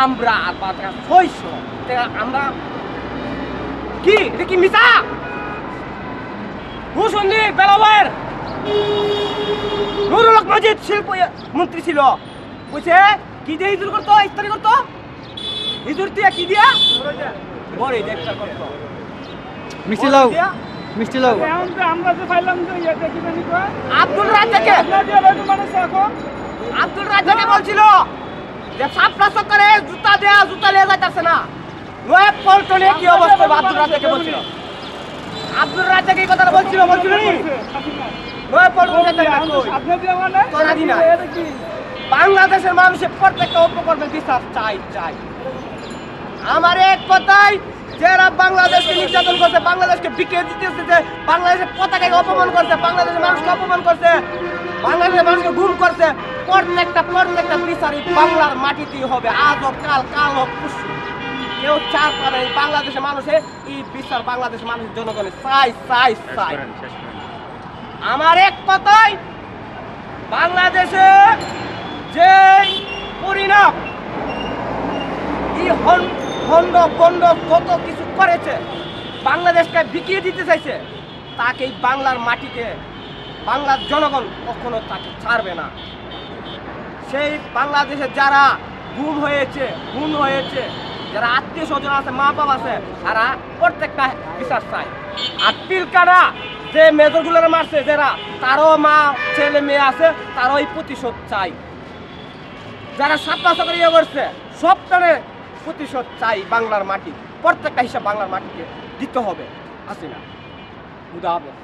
আমরা আর বাদ 600 আমরা কি এটা কি মিছা হুসন্দি বেলাওয়ার নুরুল হক মজিদ শিল্প মন্ত্রী ছিল বুঝছে কি দিয়ে হিজুর করতো ইফতারি করতো হিজুর দিয়া কি দিয়া বড় একটা করতো মিষ্টি লাউ মিষ্টি লাউ আমরা যে পাইলাম যে এটা কি জানি কয় আব্দুল রাজ্জাককে আব্দুল রাজ্জাককে বলছিল যে সাপলা চক্করে জুতা দেয়া জুতা লিয়ে যাইতাছে না নয় পল্টনে কি অবস্থা আব্দুল রাজ্জাককে বলছিল আব্দুল রাজ্জাক এই কথাটা বলছিল নি নয় পল্টনে আপনি দিয়ে মানে তোরা দিনা এটা কি বাংলাদেশের মানুষের প্রত্যেকটা উপকরণের বিচার চাই চাই আমার এক কথাই যারা বাংলাদেশকে নির্যাতন করছে বাংলাদেশকে বিক্রি দিতেছে যে বাংলাদেশের পতাকাকে অপমান করছে বাংলাদেশের মানুষকে অপমান করছে বাংলাদেশের মানুষকে গুম করছে প্রত্যেকটা বিচারই বাংলার মাটিতেই হবে আজ হোক কাল হোক পরশু কেউ চার পাবে বাংলাদেশের মানুষের এই বিচার বাংলাদেশের মানুষের জনগণের চাই আমার এক কথাই বাংলাদেশে যে পরিণাম এই খন্ড কত কিছু করেছে বাংলাদেশকে বিকিয়ে দিতে চাইছে তাকে বাংলার মাটিকে বাংলার জনগণ কখনো তাকে ছাড়বে না সেই বাংলাদেশে যারা গুম হয়েছে খুন হয়েছে যারা আত্মীয় স্বজন আছে মা বাবা আছে তারা প্রত্যেকটা বিচার চায় আর পিলকারা যে মেজরগুলোর মারছে যারা তারও মা ছেলে মেয়ে আছে তারও এই প্রতিশোধ চাই যারা সাপলা চক্কর ইয়ে করছে সব তাদের প্রতিশোধ চাই বাংলার মাটি প্রত্যেকটা হিসাব বাংলার মাটিকে দিতে হবে আসি না খুদা হাফেজ।